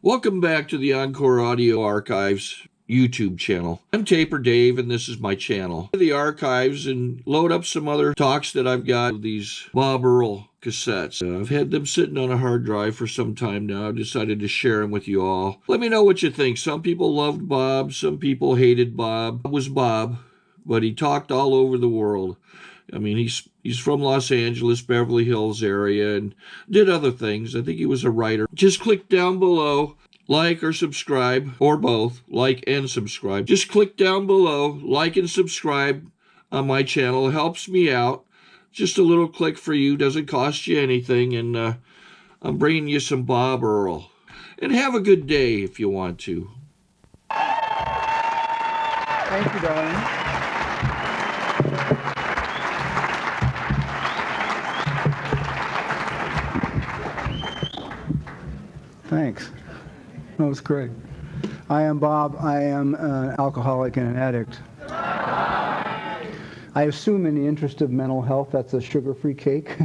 Welcome back to the Encore Audio Archives YouTube channel. I'm Taper Dave, and this is my channel. The archives and load up some other talks that I've got of these Bob Earll cassettes. I've had them sitting on a hard drive for some time now. I've decided to share them with you all. Let me know what you think. Some people loved Bob. Some people hated Bob. Bob was Bob, but he talked all over the world. I mean, he's from Los Angeles, Beverly Hills area, and did other things. I think he was a writer. Just click down below, like or subscribe, or both, like and subscribe. Just click down below, like and subscribe on my channel. It helps me out. Just a little click for you, doesn't cost you anything, and I'm bringing you some Bob Earll. And have a good day if you want to. Thank you, darling. Thanks. That was great. I am Bob. I am an alcoholic and an addict. I assume in the interest of mental health, that's a sugar-free cake.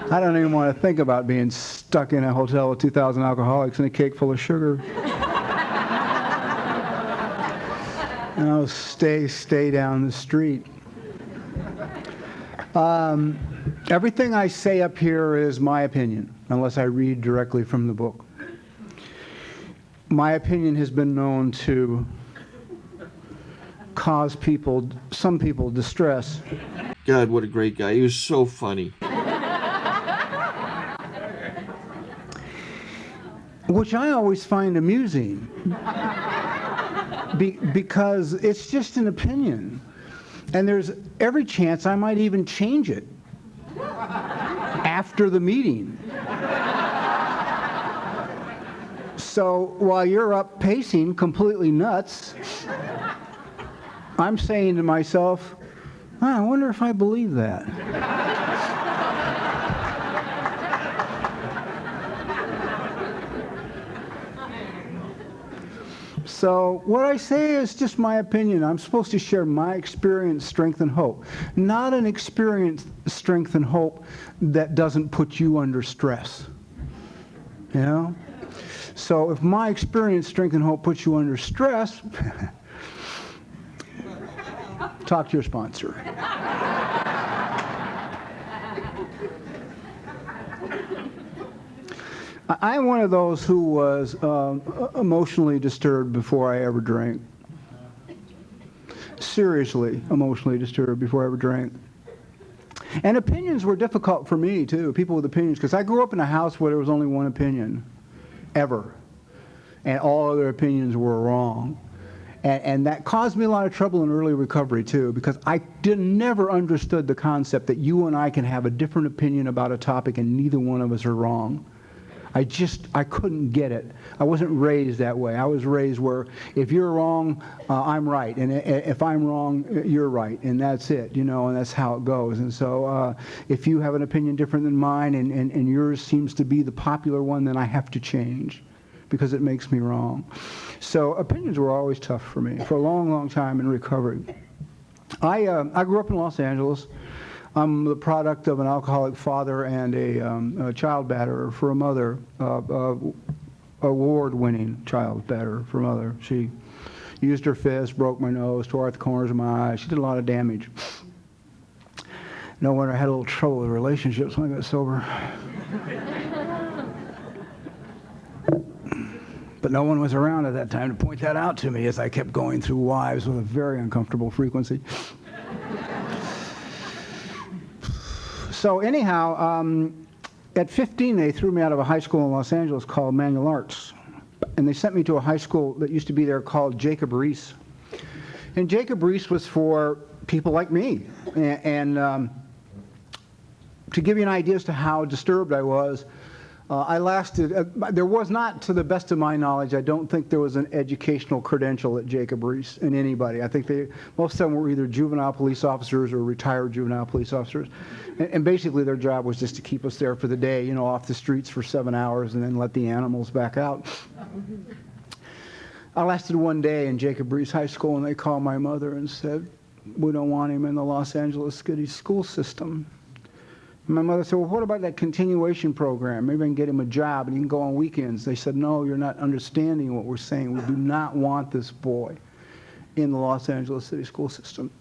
I don't even want to think about being stuck in a hotel with 2,000 alcoholics and a cake full of sugar. And I'll stay down the street. Everything I say up here is my opinion, unless I read directly from the book. My opinion has been known to cause some people distress. God, what a great guy. He was so funny. Which I always find amusing. Because it's just an opinion. And there's every chance I might even change it after the meeting. So while you're up pacing completely nuts, I'm saying to myself, I wonder if I believe that. So what I say is just my opinion. I'm supposed to share my experience, strength, and hope. Not an experience, strength, and hope that doesn't put you under stress. You know? So if my experience, strength, and hope puts you under stress, talk to your sponsor. I'm one of those who was emotionally disturbed before I ever drank. Seriously emotionally disturbed before I ever drank. And opinions were difficult for me, too, people with opinions, because I grew up in a house where there was only one opinion, ever. And all other opinions were wrong. And that caused me a lot of trouble in early recovery, too, because I never understood the concept that you and I can have a different opinion about a topic and neither one of us are wrong. I couldn't get it. I wasn't raised that way. I was raised where if you're wrong, I'm right. And if I'm wrong, you're right. And that's it, you know, and that's how it goes. And so if you have an opinion different than mine and yours seems to be the popular one, then I have to change because it makes me wrong. So opinions were always tough for me for a long, long time in recovery. I grew up in Los Angeles. I'm the product of an alcoholic father and a child batterer for a mother, award-winning child batterer for a mother. She used her fist, broke my nose, tore out the corners of my eyes. She did a lot of damage. No wonder I had a little trouble with relationships when I got sober. But no one was around at that time to point that out to me as I kept going through wives with a very uncomfortable frequency. So anyhow, at 15, they threw me out of a high school in Los Angeles called Manual Arts. And they sent me to a high school that used to be there called Jacob Riis. And Jacob Riis was for people like me. And to give you an idea as to how disturbed I was, I lasted, there was not, to the best of my knowledge, I don't think there was an educational credential at Jacob Riis in anybody. I think most of them were either juvenile police officers or retired juvenile police officers. And basically their job was just to keep us there for the day, you know, off the streets for 7 hours and then let the animals back out. I lasted one day in Jacob Riis High School and they called my mother and said, "We don't want him in the Los Angeles City school system." My mother said, well, what about that continuation program? Maybe I can get him a job and he can go on weekends. They said, no, you're not understanding what we're saying. We do not want this boy in the Los Angeles City school system.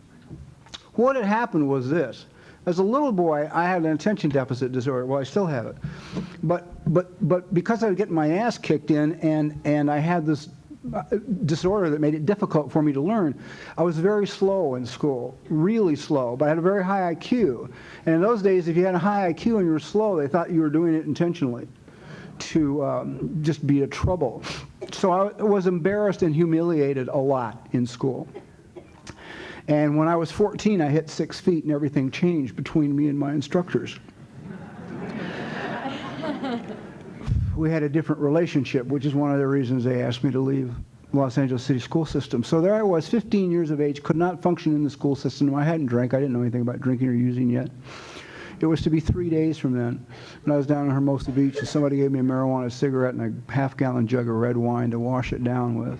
What had happened was this. As a little boy, I had an attention deficit disorder. Well, I still have it. But because I was getting my ass kicked in and I had this disorder that made it difficult for me to learn, I was very slow in school, really slow, but I had a very high IQ. And in those days, if you had a high IQ and you were slow, they thought you were doing it intentionally to just be a trouble. So I was embarrassed and humiliated a lot in school. And when I was 14, I hit 6 feet and everything changed between me and my instructors. We had a different relationship, which is one of the reasons they asked me to leave Los Angeles City school system. So there I was, 15 years of age, could not function in the school system. I hadn't drank. I didn't know anything about drinking or using yet. It was to be 3 days from then. And I was down on Hermosa Beach, and somebody gave me a marijuana cigarette and a half-gallon jug of red wine to wash it down with.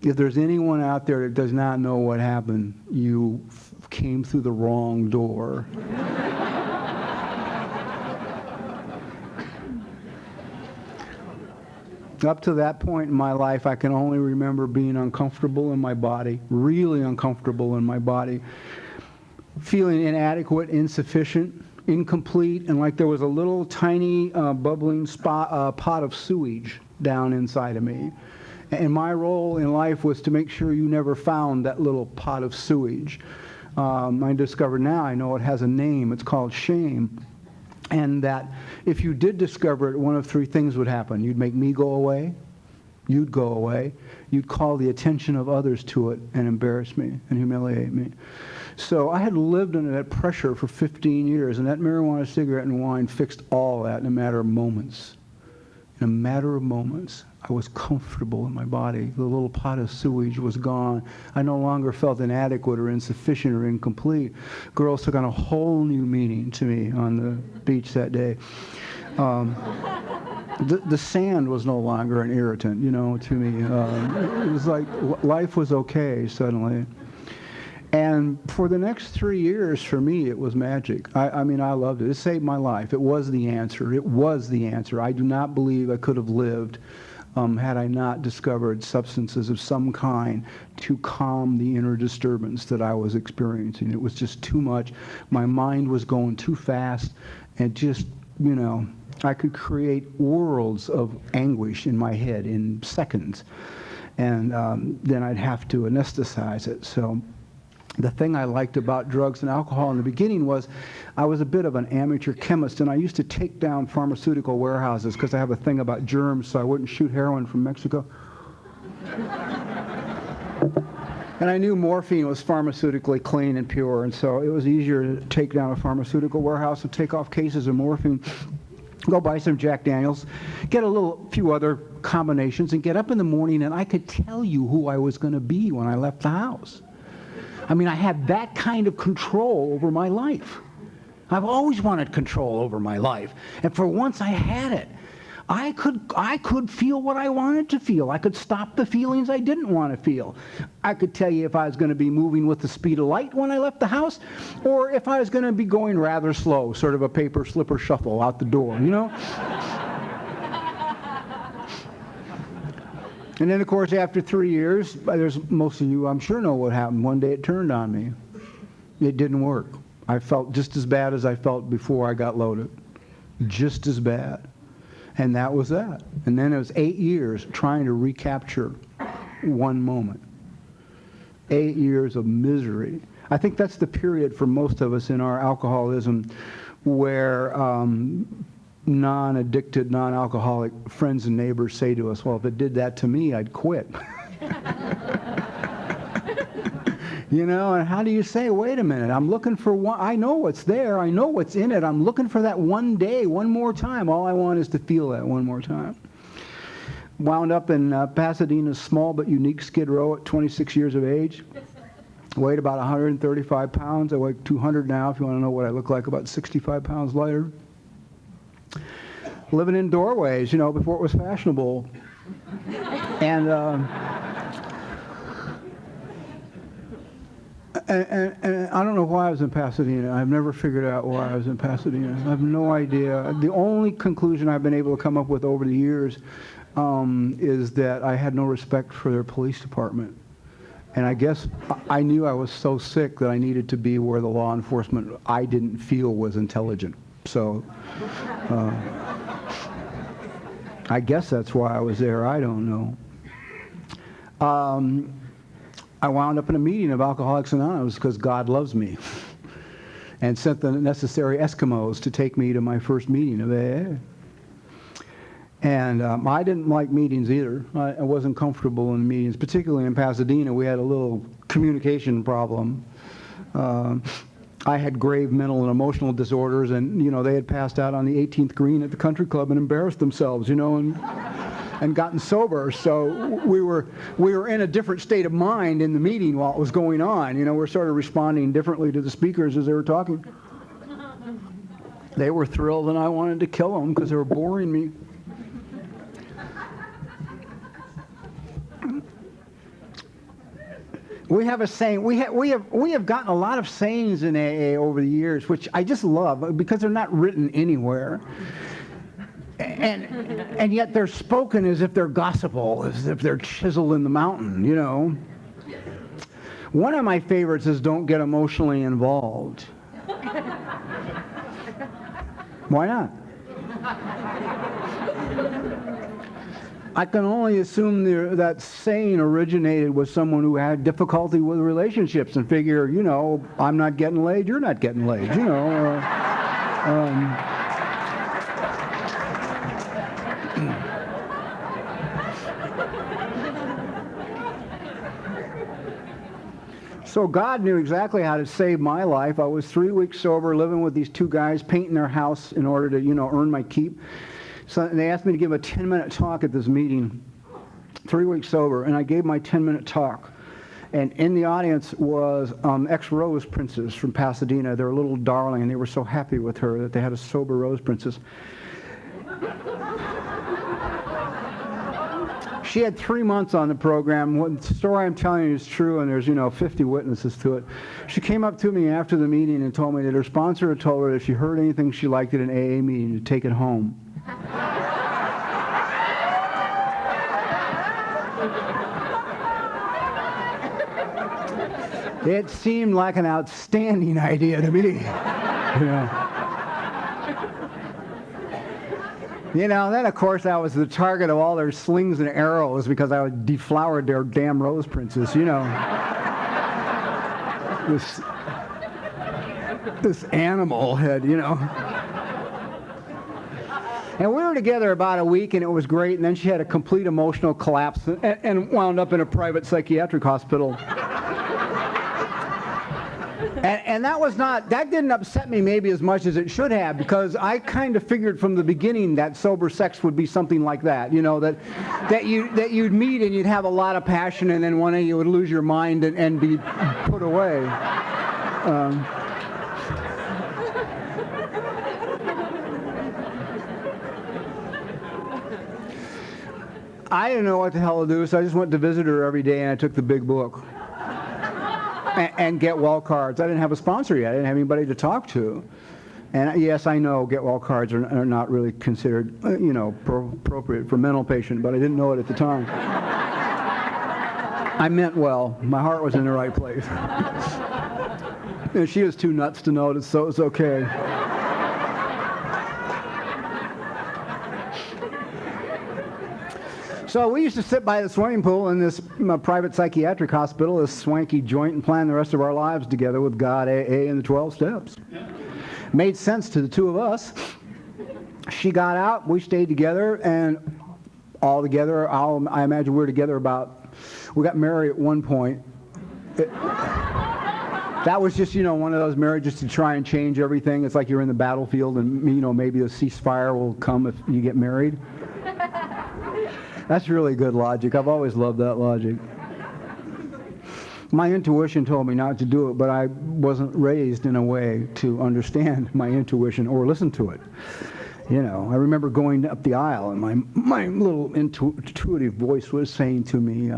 If there's anyone out there that does not know what happened, you came through the wrong door. Up to that point in my life, I can only remember being uncomfortable in my body, really uncomfortable in my body, feeling inadequate, insufficient, incomplete, and like there was a little tiny bubbling pot of sewage down inside of me. And my role in life was to make sure you never found that little pot of sewage. I discovered now, I know it has a name. It's called shame. And that if you did discover it, one of three things would happen. You'd make me go away. You'd go away. You'd call the attention of others to it and embarrass me and humiliate me. So I had lived under that pressure for 15 years, and that marijuana, cigarette, and wine fixed all that in a matter of moments. In a matter of moments, I was comfortable in my body. The little pot of sewage was gone. I no longer felt inadequate or insufficient or incomplete. Girls took on a whole new meaning to me on the beach that day. The sand was no longer an irritant, to me. It was like life was okay suddenly. And for the next 3 years, for me, it was magic. I mean, I loved it. It saved my life. It was the answer. It was the answer. I do not believe I could have lived had I not discovered substances of some kind to calm the inner disturbance that I was experiencing. It was just too much. My mind was going too fast, and just, I could create worlds of anguish in my head in seconds. And then I'd have to anesthetize it. So the thing I liked about drugs and alcohol in the beginning was I was a bit of an amateur chemist, and I used to take down pharmaceutical warehouses because I have a thing about germs, so I wouldn't shoot heroin from Mexico. And I knew morphine was pharmaceutically clean and pure, and so it was easier to take down a pharmaceutical warehouse and take off cases of morphine, go buy some Jack Daniels, get a few other combinations, and get up in the morning, and I could tell you who I was going to be when I left the house. I mean, I had that kind of control over my life. I've always wanted control over my life. And for once I had it. I could feel what I wanted to feel. I could stop the feelings I didn't want to feel. I could tell you if I was going to be moving with the speed of light when I left the house, or if I was going to be going rather slow, sort of a paper slipper shuffle out the door, And then, of course, after 3 years, most of you, I'm sure, know what happened. One day it turned on me. It didn't work. I felt just as bad as I felt before I got loaded. Just as bad. And that was that. And then it was 8 years trying to recapture one moment. 8 years of misery. I think that's the period for most of us in our alcoholism where non-addicted, non-alcoholic friends and neighbors say to us, well, if it did that to me, I'd quit. And how do you say, wait a minute, I'm looking for one, I know what's there, I know what's in it, I'm looking for that one day, one more time. All I want is to feel that one more time. Wound up in Pasadena's small but unique Skid Row at 26 years of age. Weighed about 135 pounds. I weigh 200 now, if you want to know what I look like, about 65 pounds lighter. Living in doorways, before it was fashionable. And And I don't know why I was in Pasadena. I've never figured out why I was in Pasadena. I have no idea. The only conclusion I've been able to come up with over the years is that I had no respect for their police department. And I guess I knew I was so sick that I needed to be where the law enforcement I didn't feel was intelligent. So I guess that's why I was there. I don't know. I wound up in a meeting of Alcoholics Anonymous because God loves me and sent the necessary Eskimos to take me to my first meeting of AA. And I didn't like meetings either. I wasn't comfortable in meetings, particularly in Pasadena. We had a little communication problem. I had grave mental and emotional disorders, and they had passed out on the 18th green at the country club and embarrassed themselves, and gotten sober. So we were in a different state of mind in the meeting while it was going on. We're sort of responding differently to the speakers as they were talking. They were thrilled, and I wanted to kill them because they were boring me. We have a saying. We have gotten a lot of sayings in AA over the years, which I just love because they're not written anywhere, and yet they're spoken as if they're gospel, as if they're chiseled in the mountain. One of my favorites is "Don't get emotionally involved." Why not? I can only assume that saying originated with someone who had difficulty with relationships and figure, I'm not getting laid, you're not getting laid, So God knew exactly how to save my life. I was 3 weeks sober, living with these two guys, painting their house in order to, earn my keep. So they asked me to give a 10-minute talk at this meeting, 3 weeks sober, and I gave my 10-minute talk. And in the audience was ex-Rose Princess from Pasadena. They're a little darling, and they were so happy with her that they had a sober Rose Princess. She had 3 months on the program. What the story I'm telling you is true, and there's 50 witnesses to it. She came up to me after the meeting and told me that her sponsor had told her that if she heard anything she liked at an AA meeting, to take it home. It seemed like an outstanding idea to me. Then of course I was the target of all their slings and arrows because I deflowered their damn Rose Princess, This animal had, And we were together about a week, and it was great, and then she had a complete emotional collapse and wound up in a private psychiatric hospital. And that didn't upset me maybe as much as it should have, because I kind of figured from the beginning that sober sex would be something like that, that you'd meet and you'd have a lot of passion, and then one day you would lose your mind and be put away. I didn't know what the hell to do, so I just went to visit her every day, and I took the big book. And get well cards. I didn't have a sponsor yet. I didn't have anybody to talk to. And yes, I know get well cards are not really considered, appropriate for a mental patient, but I didn't know it at the time. I meant well. My heart was in the right place. And she was too nuts to notice, so it was okay. So we used to sit by the swimming pool in this private psychiatric hospital, this swanky joint, and plan the rest of our lives together with God, AA, and the 12 steps. Made sense to the two of us. She got out, we stayed together, and all together, I imagine we were together we got married at one point. That was just, one of those marriages to try and change everything. It's like you're in the battlefield and, maybe a ceasefire will come if you get married. That's really good logic. I've always loved that logic. My intuition told me not to do it, but I wasn't raised in a way to understand my intuition or listen to it. I remember going up the aisle, and my little intuitive voice was saying to me,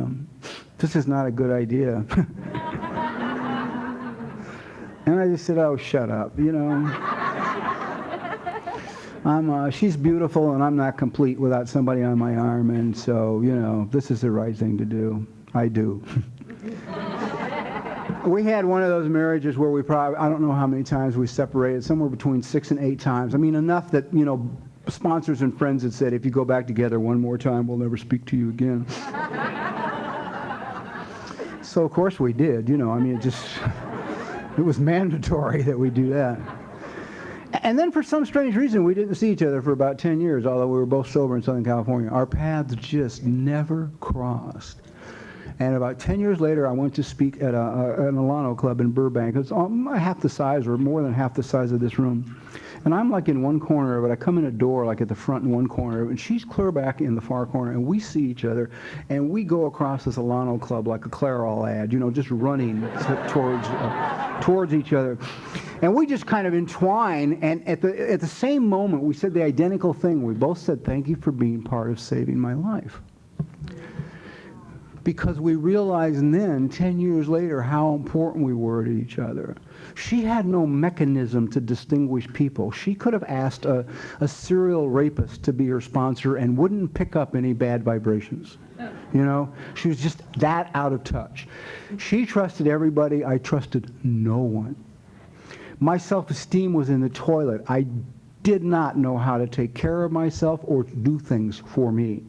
this is not a good idea. And I just said, oh, shut up, you know. She's beautiful, and I'm not complete without somebody on my arm, and so, you know, this is the right thing to do. I do. We had one of those marriages where we probably, I don't know how many times we separated, somewhere between 6 and 8 times. I mean, enough that, you know, sponsors and friends had said, if you go back together one more time, we'll never speak to you again. So, of course, we did, you know, I mean, it was mandatory that we do that. And then for some strange reason, we didn't see each other for about 10 years, although we were both sober in Southern California. Our paths just never crossed. And about 10 years later, I went to speak at an Alano club in Burbank. It's half the size or more than half the size of this room. And I'm like in one corner of it. I come in a door like at the front in one corner, and she's clear back in the far corner, and we see each other, and we go across this Alano club like a Clairol ad, you know, just running towards each other. And we just kind of entwine, and at the same moment, we said the identical thing. We both said, thank you for being part of saving my life. Because we realized then, 10 years later, how important we were to each other. She had no mechanism to distinguish people. She could have asked a serial rapist to be her sponsor and wouldn't pick up any bad vibrations. You know, she was just that out of touch. She trusted everybody. I trusted no one. My self-esteem was in the toilet. I did not know how to take care of myself or do things for me.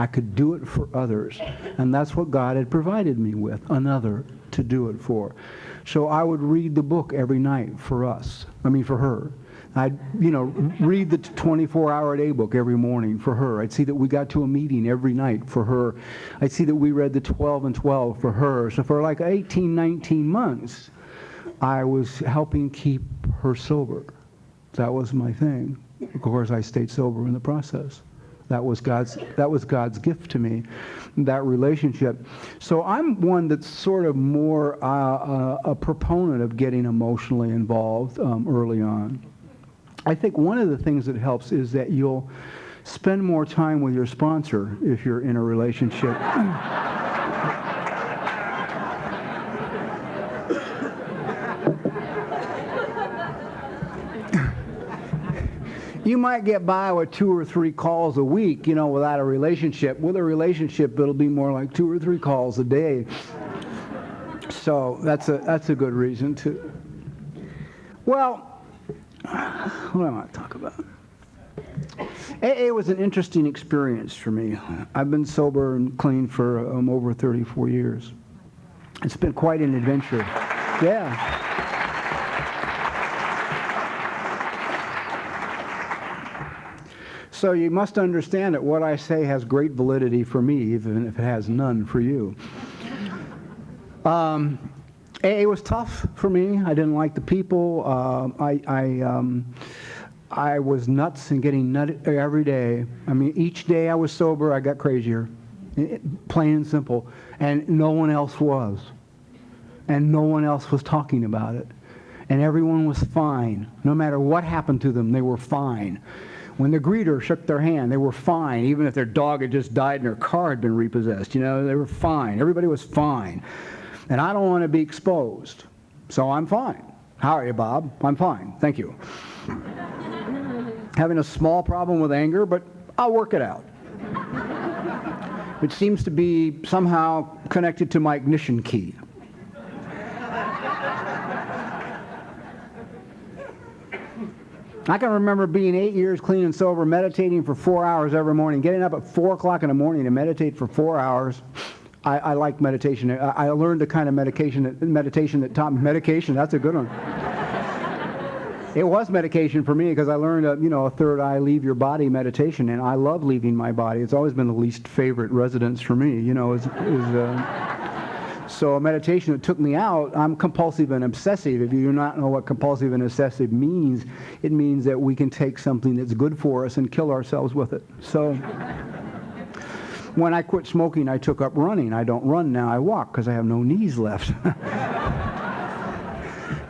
I could do it for others. And that's what God had provided me with, another to do it for. So I would read the book every night for her. I'd, you know, read the 24-hour-a-day book every morning for her. I'd see that we got to a meeting every night for her. I'd see that we read the 12 and 12 for her. So for like 18, 19 months, I was helping keep her sober. That was my thing. Of course, I stayed sober in the process. That was God's gift to me, that relationship. So I'm one that's sort of more a proponent of getting emotionally involved early on. I think one of the things that helps is that you'll spend more time with your sponsor if you're in a relationship. You might get by with 2 or 3 calls a week, you know, without a relationship. With a relationship, it'll be more like 2 or 3 calls a day. So that's a good reason to. Well, what do I want to talk about? AA was an interesting experience for me. I've been sober and clean for over 34 years. It's been quite an adventure. Yeah. So you must understand that what I say has great validity for me, even if it has none for you. AA was tough for me. I didn't like the people. I was nuts and getting nutty every day. I mean, each day I was sober, I got crazier. Plain and simple. And no one else was. And no one else was talking about it. And everyone was fine. No matter what happened to them, they were fine. When the greeter shook their hand, they were fine, even if their dog had just died and their car had been repossessed. You know, they were fine. Everybody was fine. And I don't want to be exposed, so I'm fine. How are you, Bob? I'm fine. Thank you. Having a small problem with anger, but I'll work it out. It seems to be somehow connected to my ignition key. I can remember being 8 years clean and sober, meditating for 4 hours every morning, getting up at 4 o'clock in the morning to meditate for 4 hours. I like meditation. I learned the kind of meditation that taught me medication. That's a good one. It was medication for me because I learned a third eye leave your body meditation, and I love leaving my body. It's always been the least favorite residence for me. So a meditation that took me out. I'm compulsive and obsessive. If you do not know what compulsive and obsessive means, it means that we can take something that's good for us and kill ourselves with it. So when I quit smoking, I took up running. I don't run now, I walk because I have no knees left.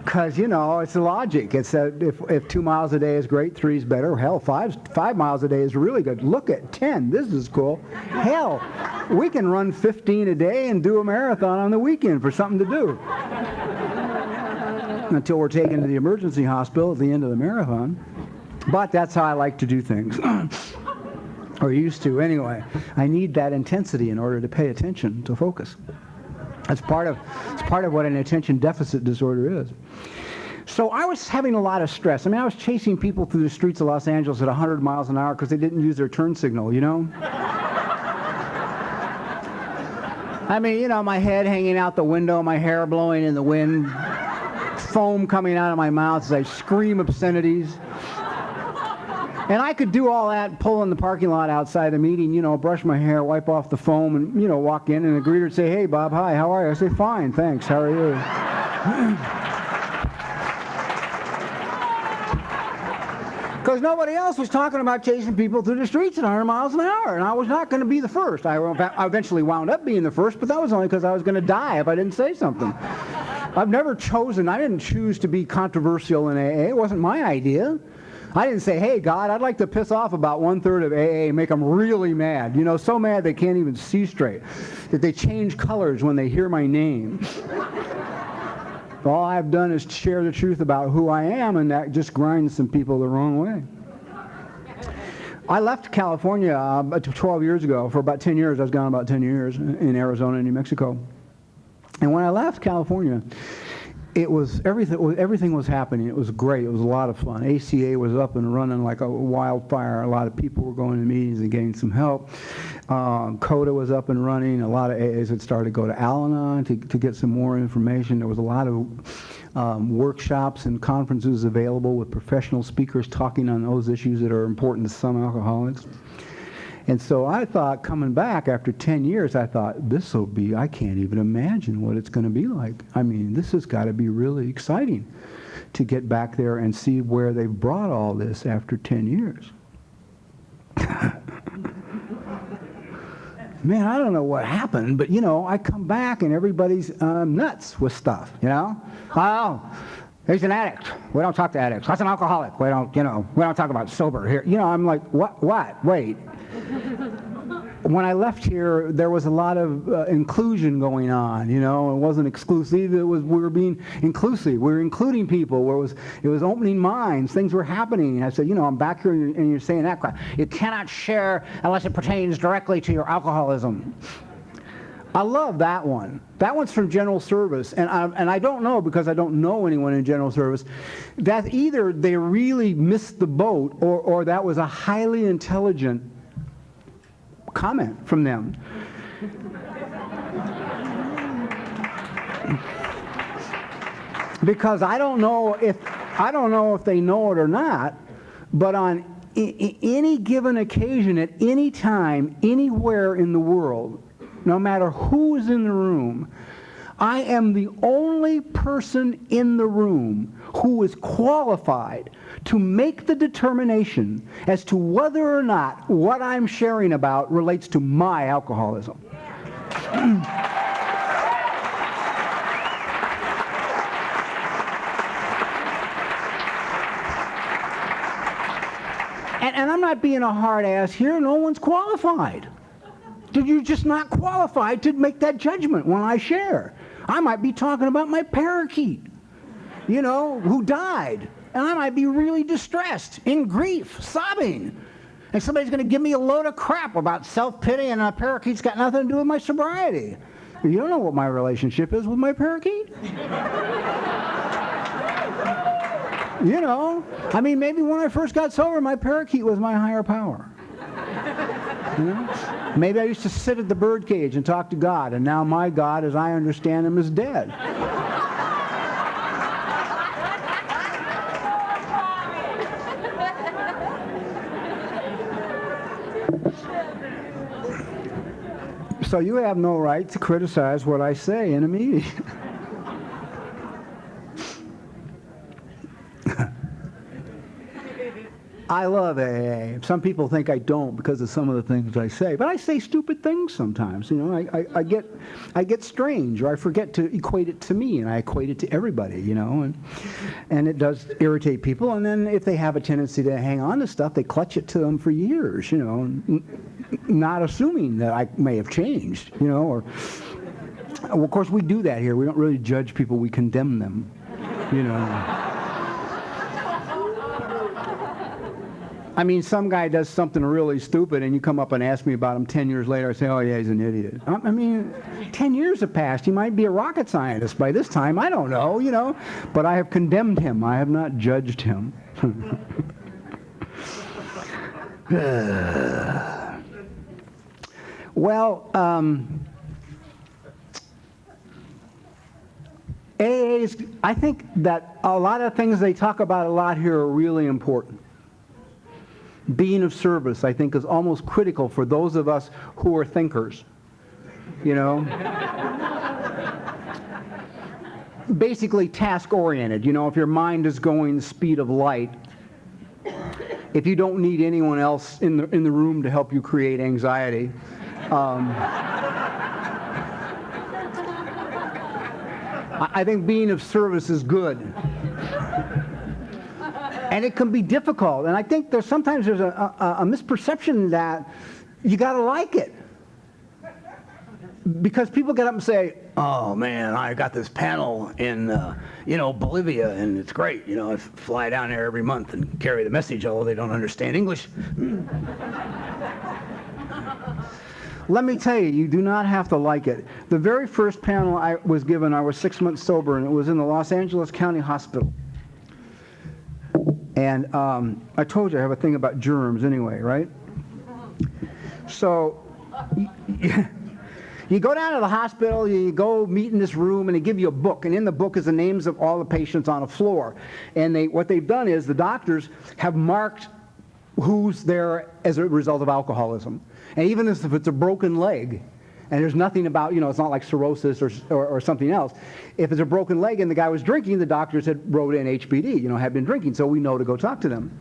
Because, it's logic. It's if 2 miles a day is great, 3 is better. Hell, 5 miles a day is really good. Look at 10. This is cool. Hell, we can run 15 a day and do a marathon on the weekend for something to do. until we're taken to the emergency hospital at the end of the marathon. But that's how I like to do things. Or used to, anyway. I need that intensity in order to pay attention, to focus. It's part of what an attention deficit disorder is. So I was having a lot of stress. I mean, I was chasing people through the streets of Los Angeles at 100 miles an hour because they didn't use their turn signal, you know? I mean, you know, my head hanging out the window, my hair blowing in the wind, foam coming out of my mouth as I scream obscenities. And I could do all that, pull in the parking lot outside the meeting, you know, brush my hair, wipe off the foam, and, you know, walk in, and the greeter would say, "Hey, Bob, hi, how are you?" I say, "Fine, thanks, how are you?" Because nobody else was talking about chasing people through the streets at 100 miles an hour, and I was not going to be the first. I eventually wound up being the first, but that was only because I was going to die if I didn't say something. I didn't choose to be controversial in AA. It wasn't my idea. I didn't say, "Hey, God, I'd like to piss off about 1/3 of AA and make them really mad. You know, so mad they can't even see straight, that they change colors when they hear my name." All I've done is share the truth about who I am, and that just grinds some people the wrong way. I left California 12 years ago. For about 10 years, I was gone about 10 years in Arizona and New Mexico. And when I left California, it was everything was happening. It was great. It was a lot of fun. ACA was up and running like a wildfire. A lot of people were going to meetings and getting some help. CODA was up and running. A lot of AAs had started to go to Al-Anon to get some more information. There was a lot of workshops and conferences available with professional speakers talking on those issues that are important to some alcoholics. And so I thought, coming back after 10 years, I thought, I can't even imagine what it's going to be like. I mean, this has got to be really exciting to get back there and see where they've brought all this after 10 years. Man, I don't know what happened, but, you know, I come back and everybody's nuts with stuff, you know? Oh, he's an addict. We don't talk to addicts. That's an alcoholic. We don't talk about sober here. You know, I'm like, what? Wait. When I left here, there was a lot of inclusion going on, you know. It wasn't exclusive. We were being inclusive. We were including people. It was opening minds. Things were happening. And I said, you know, I'm back here and you're saying that crap. You cannot share unless it pertains directly to your alcoholism. I love that one. That one's from General Service, and I don't know, because I don't know anyone in General Service, that either they really missed the boat or that was a highly intelligent comment from them. Because I don't know if they know it or not, but on any given occasion, at any time, anywhere in the world, no matter who is in the room, I am the only person in the room who is qualified to make the determination as to whether or not what I'm sharing about relates to my alcoholism. And I'm not being a hard ass here. No one's qualified. You're just not qualified to make that judgment when I share. I might be talking about my parakeet, you know, who died. And I might be really distressed, in grief, sobbing. And somebody's going to give me a load of crap about self-pity and a parakeet's got nothing to do with my sobriety. You don't know what my relationship is with my parakeet. You know, I mean, maybe when I first got sober, my parakeet was my higher power. You know? Maybe I used to sit at the birdcage and talk to God, and now my God, as I understand him, is dead. So you have no right to criticize what I say in a meeting. I love AA. Some people think I don't because of some of the things I say, but I say stupid things sometimes. You know, I get strange, or I forget to equate it to me, and I equate it to everybody. You know, and it does irritate people. And then if they have a tendency to hang on to stuff, they clutch it to them for years. You know, not assuming that I may have changed. You know, or well, of course we do that here. We don't really judge people; we condemn them. you know. I mean, some guy does something really stupid and you come up and ask me about him 10 years later. I say, oh, yeah, he's an idiot. I mean, 10 years have passed. He might be a rocket scientist by this time. I don't know, you know. But I have condemned him. I have not judged him. Well, AA's, I think that a lot of things they talk about a lot here are really important. Being of service, I think, is almost critical for those of us who are thinkers, you know. Basically task-oriented, you know, if your mind is going the speed of light, if you don't need anyone else in the room to help you create anxiety, I think being of service is good. And it can be difficult. And I think sometimes there's a misperception that you got to like it. Because people get up and say, oh man, I got this panel in, you know, Bolivia, and it's great. You know, I fly down there every month and carry the message, although they don't understand English. Let me tell you, you do not have to like it. The very first panel I was given, I was 6 months sober, and it was in the Los Angeles County Hospital. And I told you I have a thing about germs anyway, right? So you go down to the hospital, you go meet in this room, and they give you a book. And in the book is the names of all the patients on a floor. And what they've done is the doctors have marked who's there as a result of alcoholism. And even if it's a broken leg, and there's nothing about, you know, it's not like cirrhosis or something else. If it's a broken leg and the guy was drinking, the doctors had wrote in HBD, you know, had been drinking, so we know to go talk to them.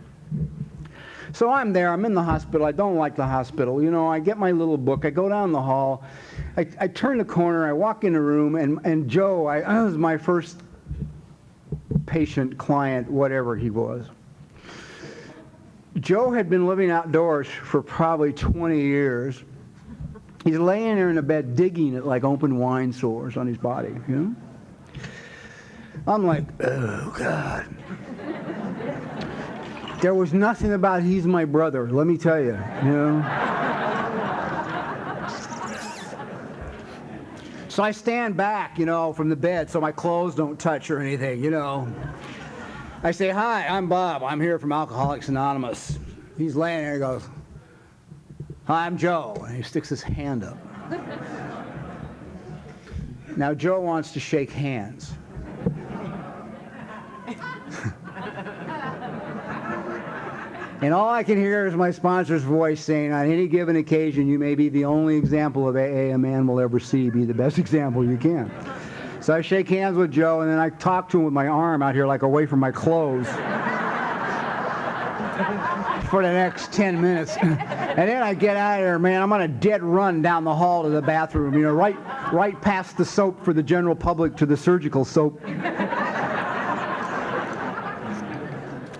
So I'm there, I'm in the hospital, I don't like the hospital, you know, I get my little book, I go down the hall, I turn the corner, I walk in the room, and Joe, I was my first patient, client, whatever he was. Joe had been living outdoors for probably 20 years. He's laying there in the bed digging at like open wine sores on his body, you know? I'm like, oh, God. There was nothing about he's my brother, let me tell you, you know? So I stand back, you know, from the bed so my clothes don't touch or anything, you know? I say, hi, I'm Bob. I'm here from Alcoholics Anonymous. He's laying there, he goes, hi, I'm Joe. And he sticks his hand up. Now, Joe wants to shake hands. And all I can hear is my sponsor's voice saying, on any given occasion, you may be the only example of AA a man will ever see. Be the best example you can. So I shake hands with Joe, and then I talk to him with my arm out here, like away from my clothes, for the next 10 minutes. And then I get out of there, man. I'm on a dead run down the hall to the bathroom, you know, right past the soap for the general public to the surgical soap.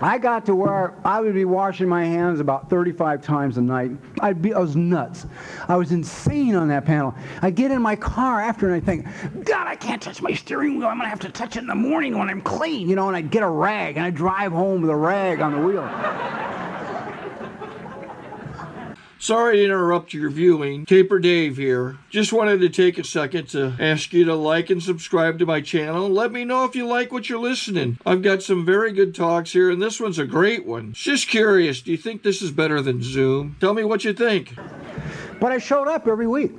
I got to where I would be washing my hands about 35 times a night. I was nuts. I was insane on that panel. I get in my car after and I think, God, I can't touch my steering wheel. I'm going to have to touch it in the morning when I'm clean, you know, and I'd get a rag and I'd drive home with a rag on the wheel. Sorry to interrupt your viewing. Taper Dave here. Just wanted to take a second to ask you to like and subscribe to my channel. Let me know if you like what you're listening. I've got some very good talks here, and this one's a great one. Just curious, do you think this is better than Zoom? Tell me what you think. But I showed up every week,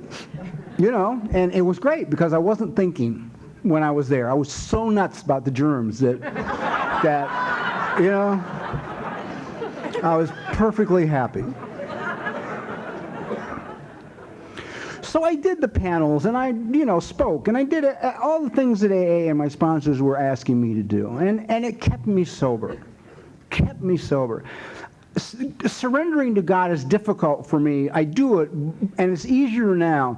you know, and it was great because I wasn't thinking when I was there. I was so nuts about the germs that you know, I was perfectly happy. So I did the panels, and I, you know, spoke, and I did all the things that AA and my sponsors were asking me to do, and it kept me sober. Kept me sober. Surrendering to God is difficult for me. I do it, and it's easier now,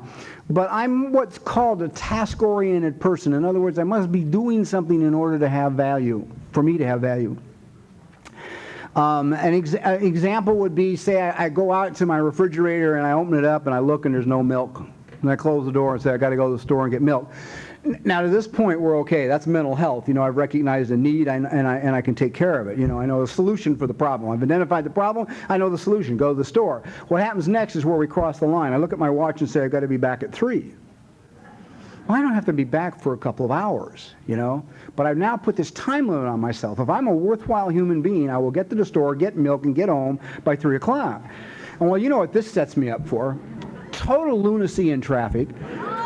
but I'm what's called a task-oriented person. In other words, I must be doing something in order to have value, for me to have value. An example would be, say I go out to my refrigerator and I open it up and I look and there's no milk. And I close the door and say, I got to go to the store and get milk. Now, to this point, we're okay. That's mental health. You know, I've recognized a need, and I can take care of it. You know, I know the solution for the problem. I've identified the problem. I know the solution. Go to the store. What happens next is where we cross the line. I look at my watch and say, I've got to be back at 3. Well, I don't have to be back for a couple of hours, you know. But I've now put this time limit on myself. If I'm a worthwhile human being, I will get to the store, get milk, and get home by 3 o'clock. And well, you know what this sets me up for? Total lunacy in traffic.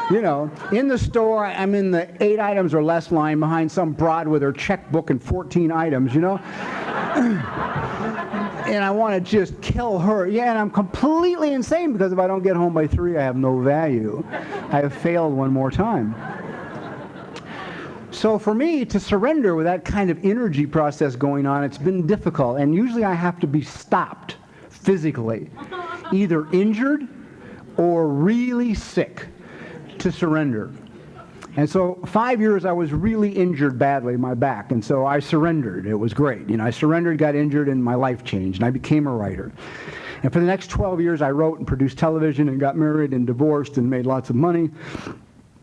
You know, in the store, I'm in the 8 items or less line behind some broad with her checkbook and 14 items, you know. And I want to just kill her. Yeah, and I'm completely insane because if I don't get home by 3, I have no value. I have failed one more time. So for me to surrender with that kind of energy process going on, it's been difficult. And usually I have to be stopped physically, either injured or really sick to surrender. And so 5 years I was really injured badly in my back, and so I surrendered. It was great. You know, I surrendered, got injured, and my life changed, and I became a writer. And for the next 12 years I wrote and produced television and got married and divorced and made lots of money.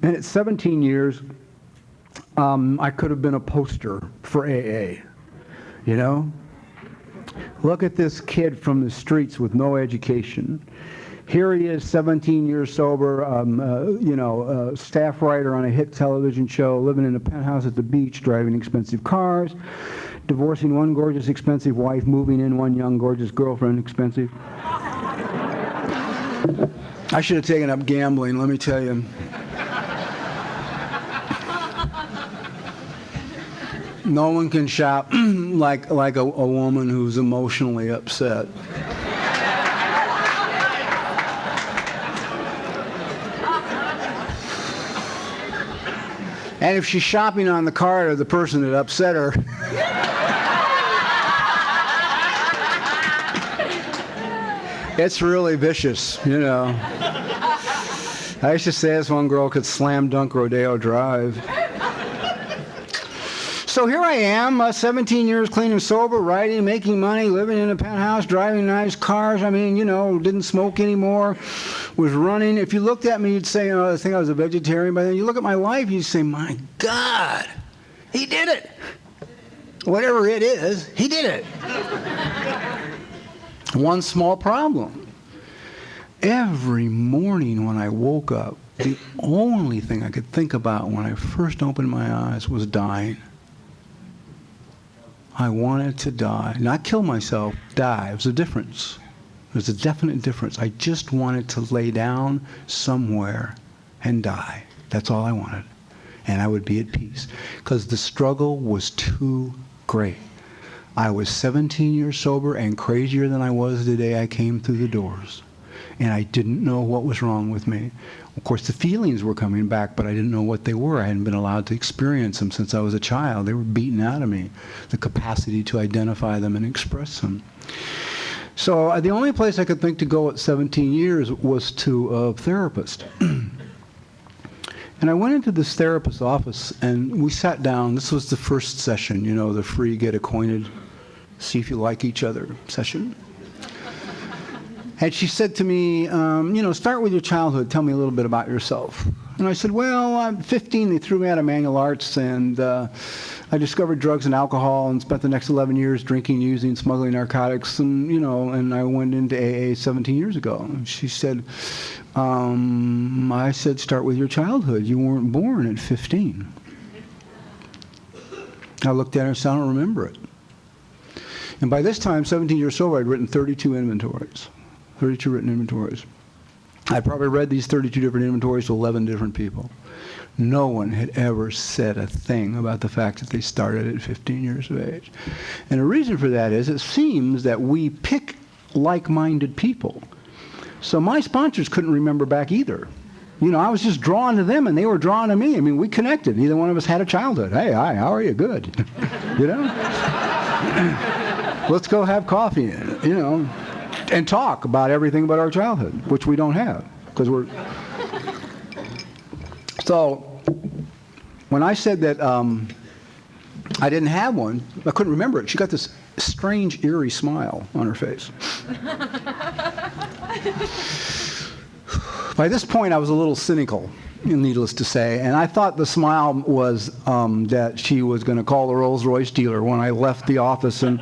And at 17 years, I could have been a poster for AA, you know? Look at this kid from the streets with no education. Here he is, 17 years sober, staff writer on a hit television show, living in a penthouse at the beach, driving expensive cars, divorcing one gorgeous, expensive wife, moving in one young, gorgeous girlfriend, expensive. I should have taken up gambling, let me tell you. No one can shop like a woman who's emotionally upset. And if she's shopping on the card of the person that upset her, it's really vicious, you know. I used to say this one girl could slam dunk Rodeo Drive. So here I am, 17 years clean and sober, writing, making money, living in a penthouse, driving nice cars. I mean, you know, didn't smoke anymore, was running. If you looked at me, you'd say, oh, I think I was a vegetarian. But then you look at my life, you'd say, my God, he did it. Whatever it is, he did it. One small problem. Every morning when I woke up, the only thing I could think about when I first opened my eyes was dying. I wanted to die. Not kill myself, die. It was a difference. There's a definite difference. I just wanted to lay down somewhere and die. That's all I wanted. And I would be at peace. Because the struggle was too great. I was 17 years sober and crazier than I was the day I came through the doors. And I didn't know what was wrong with me. Of course, the feelings were coming back, but I didn't know what they were. I hadn't been allowed to experience them since I was a child. They were beaten out of me, the capacity to identify them and express them. So the only place I could think to go at 17 years was to a therapist. And I went into this therapist's office, and we sat down. This was the first session, you know, the free get acquainted, see if you like each other session. And she said to me, start with your childhood. Tell me a little bit about yourself. And I said, well, I'm 15. They threw me out of manual arts, and I discovered drugs and alcohol and spent the next 11 years drinking, using, smuggling narcotics, and I went into AA 17 years ago. And she said, I said, start with your childhood. You weren't born at 15. I looked at her and said, I don't remember it. And by this time, 17 years sober, I'd written 32 inventories. 32 written inventories. I'd probably read these 32 different inventories to 11 different people. No one had ever said a thing about the fact that they started at 15 years of age. And the reason for that is it seems that we pick like-minded people. So my sponsors couldn't remember back either. You know, I was just drawn to them and they were drawn to me. I mean, we connected. Neither one of us had a childhood. Hey, hi, how are you? Good. You know? Let's go have coffee, you know, and talk about everything about our childhood, which we don't have, because we're... So, when I said that I didn't have one, I couldn't remember it. She got this strange, eerie smile on her face. By this point, I was a little cynical, needless to say, and I thought the smile was that she was going to call the Rolls-Royce dealer when I left the office and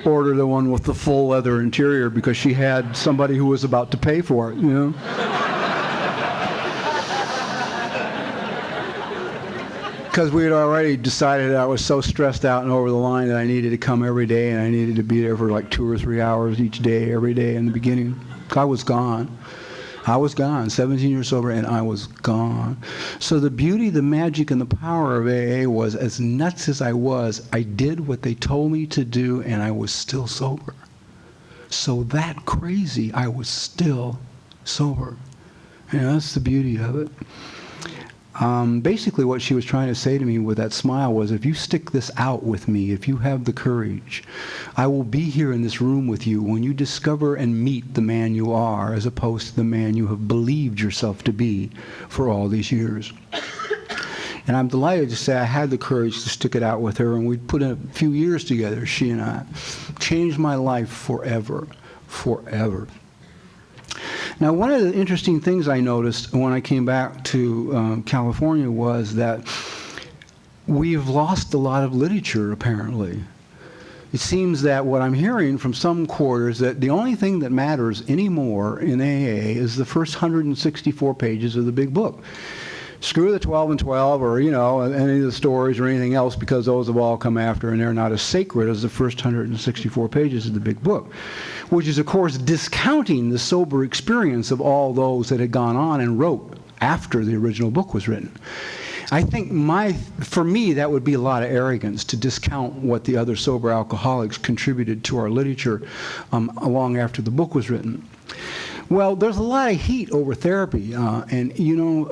order the one with the full leather interior because she had somebody who was about to pay for it, you know. Because we had already decided I was so stressed out and over the line that I needed to come every day, and I needed to be there for like 2 or 3 hours each day, every day in the beginning. I was gone. 17 years sober, and I was gone. So the beauty, the magic, and the power of AA was, as nuts as I was, I did what they told me to do, and I was still sober. So that crazy, I was still sober. You know, that's the beauty of it. Basically what she was trying to say to me with that smile was, if you stick this out with me, if you have the courage, I will be here in this room with you when you discover and meet the man you are, as opposed to the man you have believed yourself to be for all these years. And I'm delighted to say I had the courage to stick it out with her, and we put a few years together, she and I. Changed my life forever, forever. Now, one of the interesting things I noticed when I came back to California was that we've lost a lot of literature, apparently. It seems that what I'm hearing from some quarters that the only thing that matters anymore in AA is the first 164 pages of the big book. Screw the 12 and 12 or, you know, any of the stories or anything else, because those have all come after and they're not as sacred as the first 164 pages of the big book, which is, of course, discounting the sober experience of all those that had gone on and wrote after the original book was written. I think for me, that would be a lot of arrogance to discount what the other sober alcoholics contributed to our literature long after the book was written. Well, there's a lot of heat over therapy, and you know,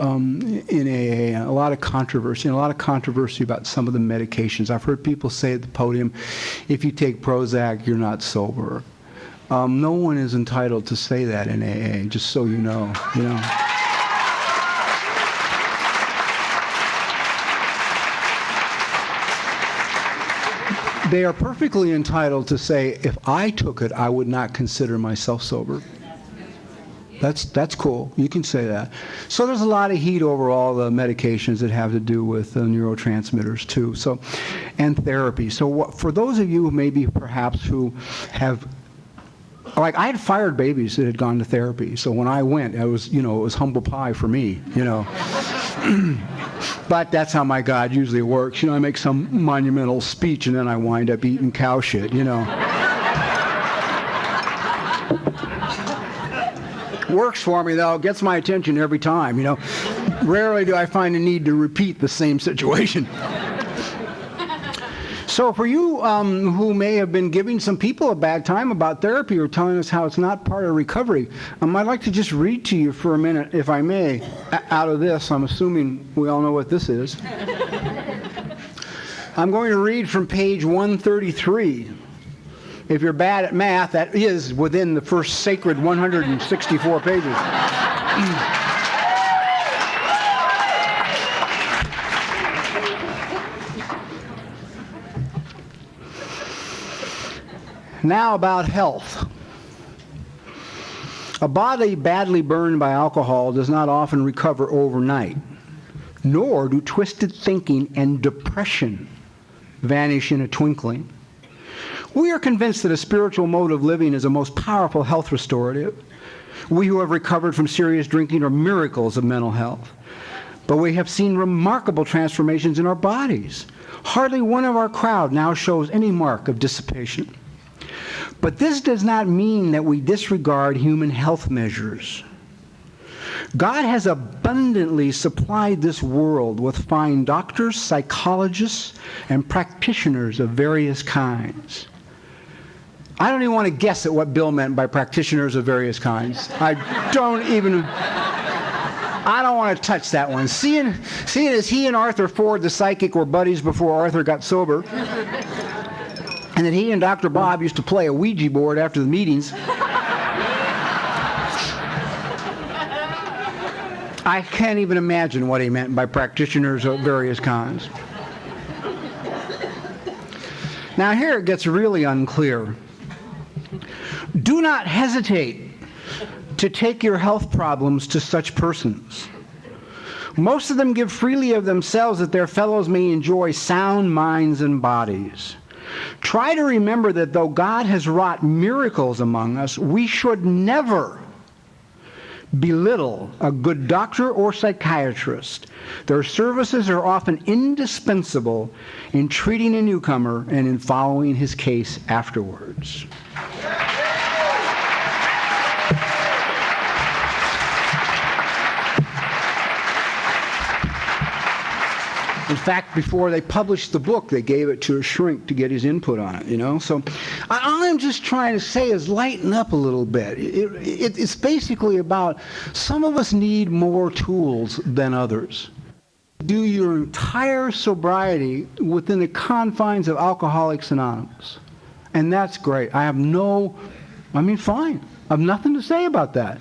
in AA, a lot of controversy, and a lot of controversy about some of the medications. I've heard people say at the podium, if you take Prozac, you're not sober. No one is entitled to say that in AA, just so you know, you know. They are perfectly entitled to say, if I took it, I would not consider myself sober. That's cool. You can say that. So there's a lot of heat over all the medications that have to do with neurotransmitters too. So, and therapy. So for those of you maybe perhaps who have, like, I had fired babies that had gone to therapy. So when I went, it was, you know, it was humble pie for me, you know. But that's how my God usually works. You know, I make some monumental speech and then I wind up eating cow shit, you know. Works for me, though. Gets my attention every time, you know. Rarely do I find a need to repeat the same situation. So for you who may have been giving some people a bad time about therapy or telling us how it's not part of recovery, I'd like to just read to you for a minute, if I may, out of this. I'm assuming we all know what this is. I'm going to read from page 133. If you're bad at math, that is within the first sacred 164 pages. Now about health. A body badly burned by alcohol does not often recover overnight, nor do twisted thinking and depression vanish in a twinkling. We are convinced that a spiritual mode of living is a most powerful health restorative. We who have recovered from serious drinking are miracles of mental health. But we have seen remarkable transformations in our bodies. Hardly one of our crowd now shows any mark of dissipation. But this does not mean that we disregard human health measures. God has abundantly supplied this world with fine doctors, psychologists, and practitioners of various kinds. I don't even want to guess at what Bill meant by practitioners of various kinds. I don't want to touch that one. Seeing as he and Arthur Ford, the psychic, were buddies before Arthur got sober, and that he and Dr. Bob used to play a Ouija board after the meetings, I can't even imagine what he meant by practitioners of various kinds. Now here it gets really unclear. Do not hesitate to take your health problems to such persons. Most of them give freely of themselves that their fellows may enjoy sound minds and bodies. Try to remember that though God has wrought miracles among us, we should never belittle a good doctor or psychiatrist. Their services are often indispensable in treating a newcomer and in following his case afterwards. In fact, before they published the book, they gave it to a shrink to get his input on it, you know? So all I'm just trying to say is lighten up a little bit. It's basically about some of us need more tools than others. Do your entire sobriety within the confines of Alcoholics Anonymous. And that's great. Fine. I have nothing to say about that.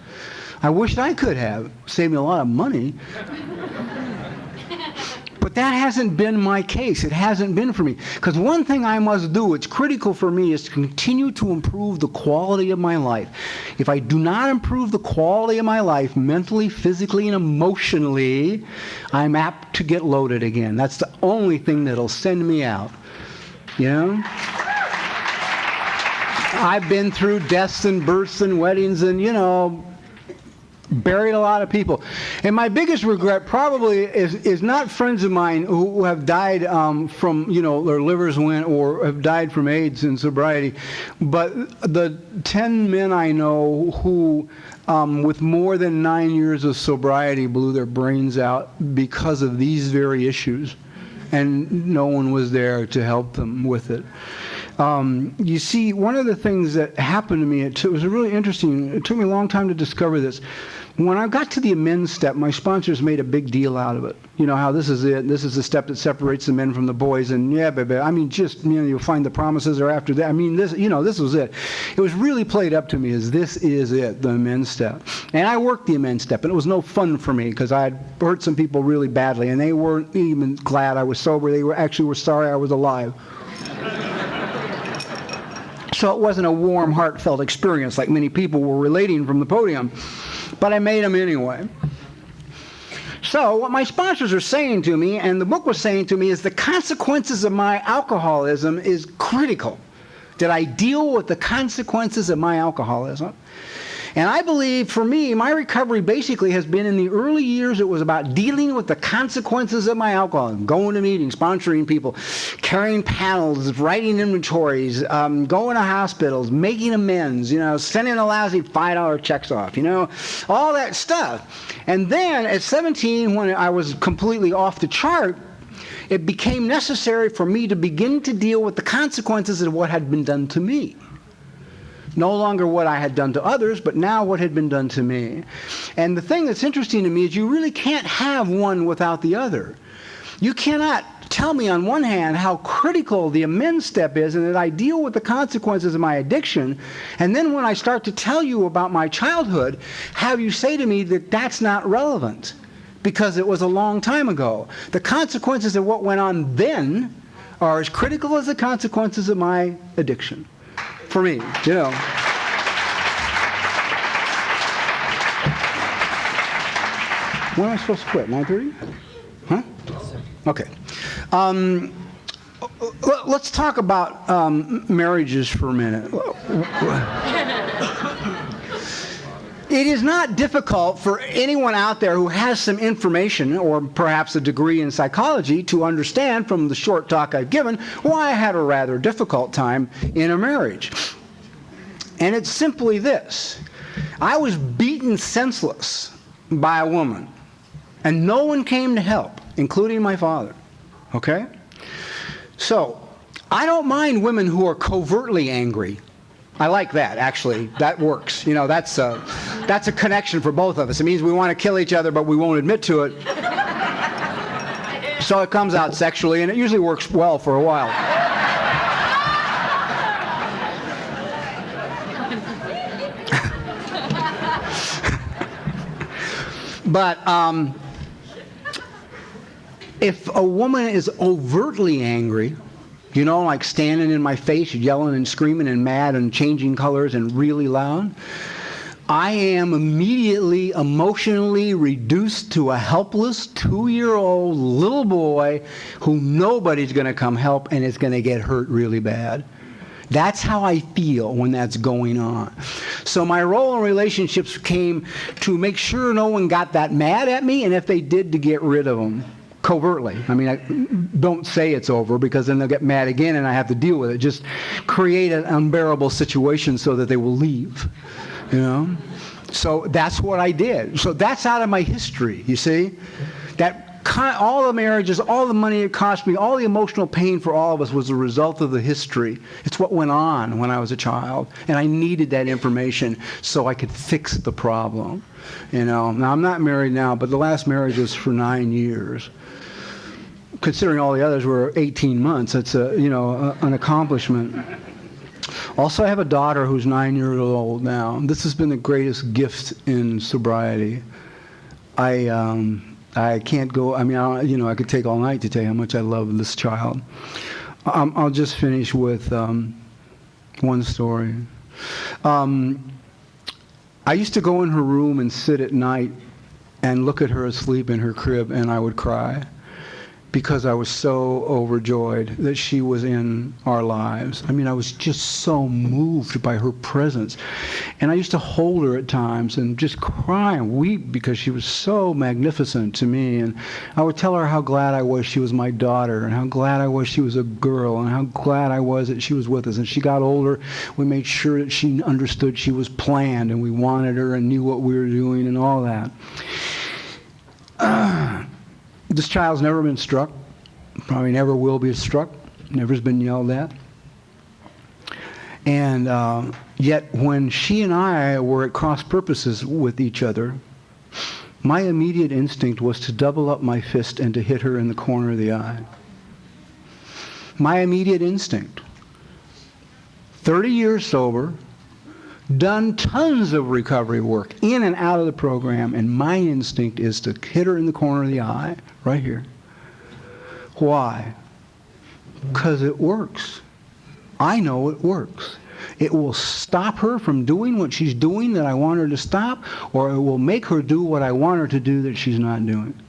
I wish I could have. Saved me a lot of money. But that hasn't been my case. It hasn't been for me. Because one thing I must do, it's critical for me, is to continue to improve the quality of my life. If I do not improve the quality of my life, mentally, physically, and emotionally, I'm apt to get loaded again. That's the only thing that'll send me out. You know? I've been through deaths and births and weddings and, you know, buried a lot of people. And my biggest regret probably is not friends of mine who have died from, you know, their livers went or have died from AIDS and sobriety, but the 10 men I know who, with more than 9 years of sobriety, blew their brains out because of these very issues, and no one was there to help them with it. You see, one of the things that happened to me, it was really interesting. It took me a long time to discover this. When I got to the amends step, my sponsors made a big deal out of it. You know, how this is it. This is the step that separates the men from the boys. And yeah, baby, I mean, just, you know, you'll find the promises are after that. I mean, this, you know, this was it. It was really played up to me as this is it, the amends step. And I worked the amends step, and it was no fun for me because I had hurt some people really badly, and they weren't even glad I was sober. They were sorry I was alive. So it wasn't a warm, heartfelt experience like many people were relating from the podium. But I made them anyway. So what my sponsors are saying to me, and the book was saying to me, is the consequences of my alcoholism is critical. Did I deal with the consequences of my alcoholism? And I believe, for me, my recovery basically has been in the early years, it was about dealing with the consequences of my alcoholism, going to meetings, sponsoring people, carrying panels, writing inventories, going to hospitals, making amends, you know, sending a lousy $5 checks off, you know, all that stuff. And then at 17, when I was completely off the chart, it became necessary for me to begin to deal with the consequences of what had been done to me. No longer what I had done to others, but now what had been done to me. And the thing that's interesting to me is you really can't have one without the other. You cannot tell me on one hand how critical the amends step is and that I deal with the consequences of my addiction, and then when I start to tell you about my childhood, have you say to me that that's not relevant because it was a long time ago. The consequences of what went on then are as critical as the consequences of my addiction. For me, you know. When am I supposed to quit? 9:30? Huh? Okay. Let's talk about marriages for a minute. It is not difficult for anyone out there who has some information or perhaps a degree in psychology to understand from the short talk I've given why I had a rather difficult time in a marriage. And it's simply this. I was beaten senseless by a woman, and no one came to help, including my father. Okay? So, I don't mind women who are covertly angry. I like that, actually. That works. You know, that's a connection for both of us. It means we want to kill each other, but we won't admit to it. So it comes out sexually, and it usually works well for a while. But if a woman is overtly angry, you know, like standing in my face, yelling and screaming and mad and changing colors and really loud, I am immediately emotionally reduced to a helpless 2-year-old little boy who nobody's going to come help and is going to get hurt really bad. That's how I feel when that's going on. So my role in relationships came to make sure no one got that mad at me, and if they did, to get rid of them covertly. I mean, I don't say it's over, because then they'll get mad again and I have to deal with it. Just create an unbearable situation so that they will leave, you know? So that's what I did. So that's out of my history, you see? All the marriages, all the money it cost me, all the emotional pain for all of us was a result of the history. It's what went on when I was a child, and I needed that information so I could fix the problem. You know, now I'm not married now, but the last marriage was for 9 years. Considering all the others were 18 months, it's an accomplishment. Also, I have a daughter who's 9 years old now. This has been the greatest gift in sobriety. I can't go, I mean, I could take all night to tell you how much I love this child. I'll just finish with one story. I used to go in her room and sit at night and look at her asleep in her crib, and I would cry, because I was so overjoyed that she was in our lives. I mean, I was just so moved by her presence. And I used to hold her at times and just cry and weep because she was so magnificent to me. And I would tell her how glad I was she was my daughter, and how glad I was she was a girl, and how glad I was that she was with us. And she got older, we made sure that she understood she was planned, and we wanted her and knew what we were doing and all that. This child's never been struck, probably never will be struck, never's been yelled at. And yet when she and I were at cross purposes with each other, my immediate instinct was to double up my fist and to hit her in the corner of the eye. My immediate instinct. 30 years sober, done tons of recovery work in and out of the program, and my instinct is to hit her in the corner of the eye, right here. Why? Because it works. I know it works. It will stop her from doing what she's doing that I want her to stop, or it will make her do what I want her to do that she's not doing.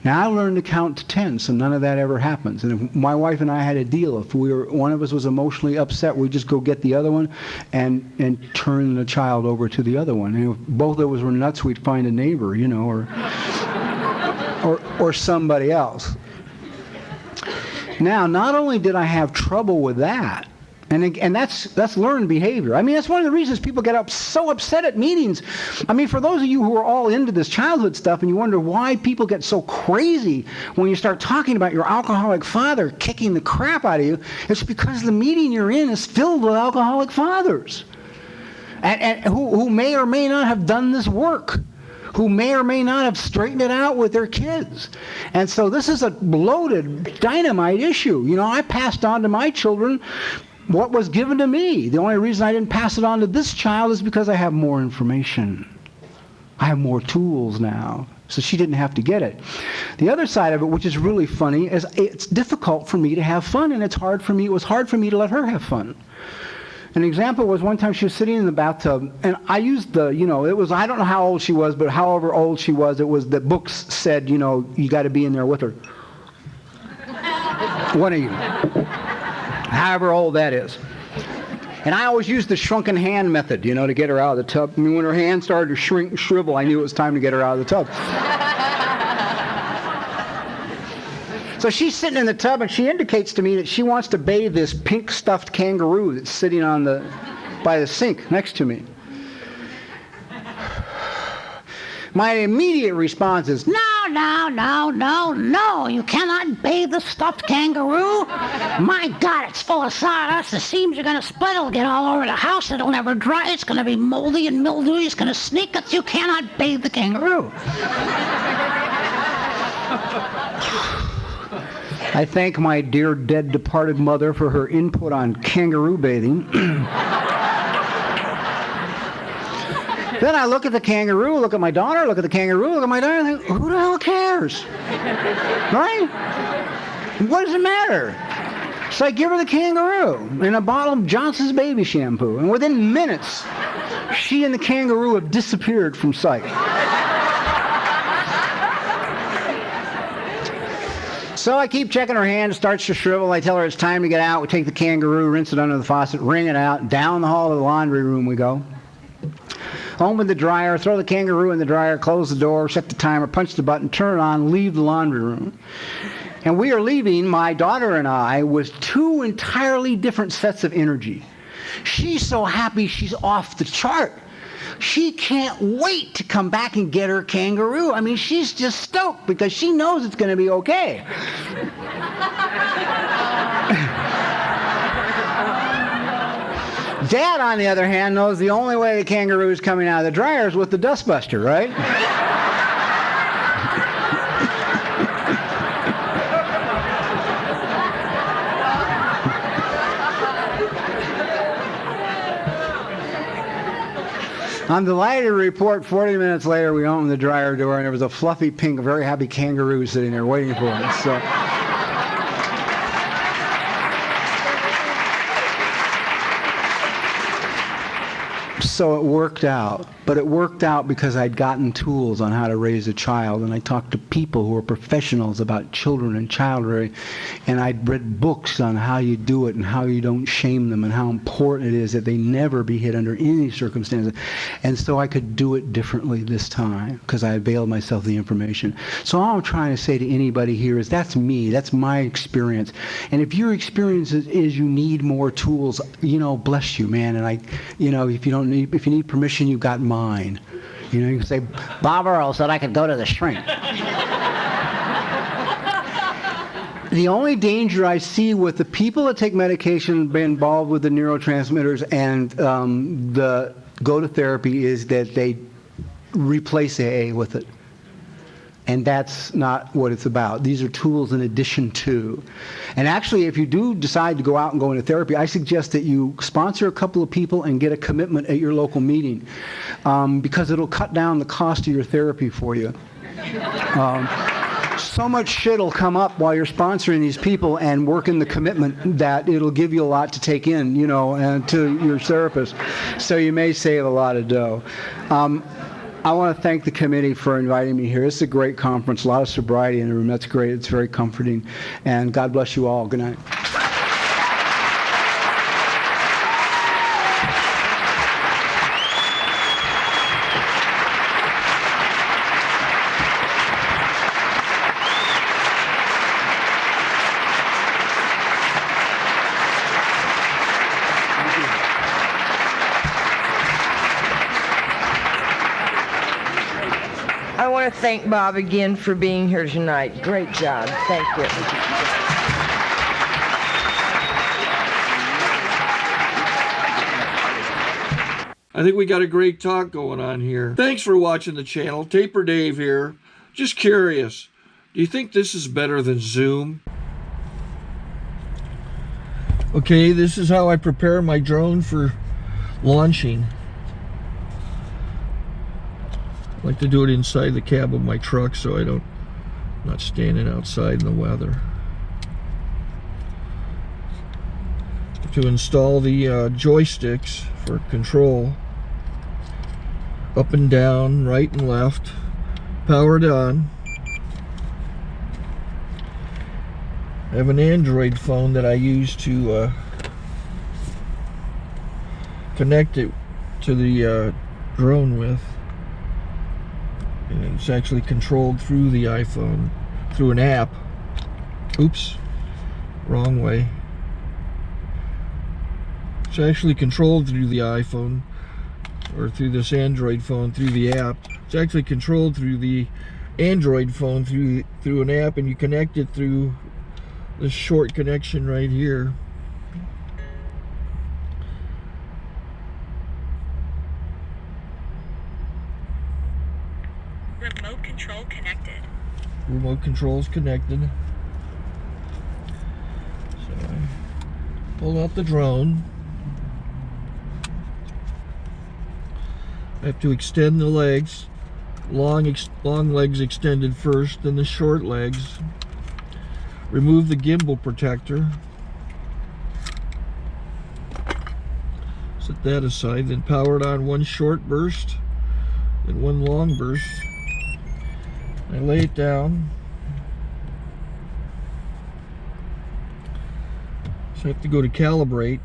Now, I learned to count to 10, so none of that ever happens. And if my wife and I had a deal, if one of us was emotionally upset, we'd just go get the other one and turn the child over to the other one. And if both of us were nuts, we'd find a neighbor, you know, or somebody else. Now, not only did I have trouble with that, and that's learned behavior. I mean, that's one of the reasons people get so upset at meetings. I mean, for those of you who are all into this childhood stuff and you wonder why people get so crazy when you start talking about your alcoholic father kicking the crap out of you, it's because the meeting you're in is filled with alcoholic fathers, and who may or may not have done this work, who may or may not have straightened it out with their kids. And so this is a loaded dynamite issue. You know, I passed on to my children what was given to me. The only reason I didn't pass it on to this child is because I have more information. I have more tools now. So she didn't have to get it. The other side of it, which is really funny, is it's difficult for me to have fun, and it was hard for me to let her have fun. An example was one time she was sitting in the bathtub, and I used I don't know how old she was, but however old she was, it was the books said, you got to be in there with her. One of you. However old that is. And I always used the shrunken hand method, to get her out of the tub. I mean, when her hand started to shrink and shrivel, I knew it was time to get her out of the tub. So she's sitting in the tub, and she indicates to me that she wants to bathe this pink stuffed kangaroo that's sitting by the sink next to me. My immediate response is, no, you cannot bathe the stuffed kangaroo. My God, it's full of sawdust. The seams are going to split. It'll get all over the house. It'll never dry. It's going to be moldy and mildewy. It's going to sneak us. You cannot bathe the kangaroo. I thank my dear dead departed mother for her input on kangaroo bathing. Then I look at the kangaroo, look at my daughter, look at the kangaroo, look at my daughter, and think, who the hell cares? Right? What does it matter? So I give her the kangaroo in a bottle of Johnson's baby shampoo, and within minutes, She and the kangaroo have disappeared from sight. So I keep checking her hand. It starts to shrivel. I tell her it's time to get out. We take the kangaroo, rinse it under the faucet, wring it out. Down the hall to the laundry room we go. Home with the dryer, throw the kangaroo in the dryer, close the door, set the timer, punch the button, turn it on, leave the laundry room. And we are leaving, my daughter and I, with two entirely different sets of energy. She's so happy she's off the chart. She can't wait to come back and get her kangaroo. I mean, she's just stoked because she knows it's going to be okay. Dad, on the other hand, knows the only way the kangaroo is coming out of the dryer is with the dustbuster, right? I'm delighted to report 40 minutes later we opened the dryer door and there was a fluffy pink, very happy kangaroo sitting there waiting for us. So it worked out. But it worked out because I'd gotten tools on how to raise a child, and I talked to people who are professionals about children and child rearing, and I'd read books on how you do it and how you don't shame them and how important it is that they never be hit under any circumstances. And so I could do it differently this time because I availed myself of the information. So all I'm trying to say to anybody here is that's me, that's my experience. And if your experience is you need more tools, you know, bless you, man. And if you need permission, you've got mine. You know, you can say, Bob Earll said I could go to the shrink. The only danger I see with the people that take medication, be involved with the neurotransmitters and the go to therapy is that they replace AA with it. And that's not what it's about. These are tools in addition to. And actually, if you do decide to go out and go into therapy, I suggest that you sponsor a couple of people and get a commitment at your local meeting because it'll cut down the cost of your therapy for you. So much shit will come up while you're sponsoring these people and working the commitment that it'll give you a lot to take in, you know, and to your therapist. So you may save a lot of dough. I want to thank the committee for inviting me here. This is a great conference, a lot of sobriety in the room. That's great. It's very comforting. And God bless you all. Good night. I want to thank Bob again for being here tonight. Great job. Thank you. I think we got a great talk going on here. Thanks for watching the channel. Taper Dave here. Just curious, do you think this is better than Zoom? Okay, this is how I prepare my drone for launching. I like to do it inside the cab of my truck so I'm not standing outside in the weather. To install the joysticks for control, up and down, right and left, power it on. I have an Android phone that I use to connect it to the drone with. And it's actually controlled through the iPhone, through an app. Oops, wrong way. It's actually controlled through the iPhone, or through this Android phone, through the app. It's actually controlled through the Android phone, through an app, and you connect it through this short connection right here. Remote control connected. Remote control's connected. So I pull out the drone. I have to extend the legs. Long legs extended first, then the short legs. Remove the gimbal protector. Set that aside, then power it on one short burst and one long burst. I lay it down. So I have to go to calibrate.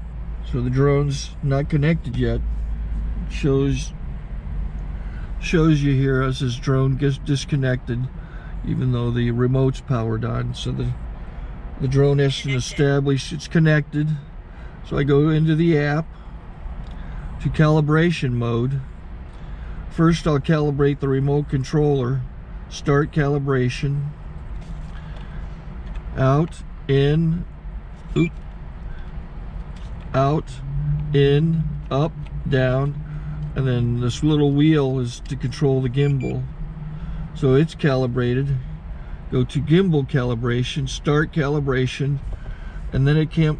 So the drone's not connected yet. It shows you here as this drone gets disconnected, even though the remote's powered on. So the drone has to establish it's connected. So I go into the app to calibration mode. First I'll calibrate the remote controller. Start calibration. Out, in, oop, out, in, up, down, and then this little wheel is to control the gimbal. So it's calibrated. Go to gimbal calibration, start calibration, and then it calibrates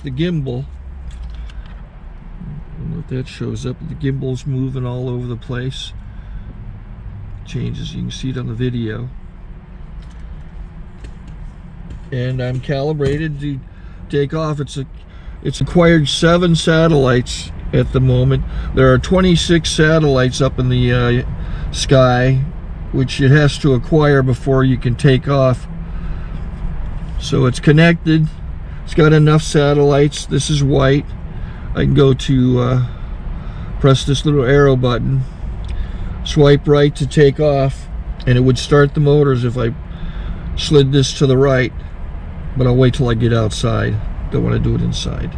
the gimbal. I don't know if that shows up. The gimbal's moving all over the place. Changes, you can see it on the video. And I'm calibrated to take off. It's acquired 7 satellites at the moment. There are 26 satellites up in the sky, which it has to acquire before you can take off. So it's connected. It's got enough satellites. This is white. I can go to press this little arrow button, swipe right to take off, and it would start the motors if I slid this to the right. But I'll wait till I get outside. Don't want to do it inside.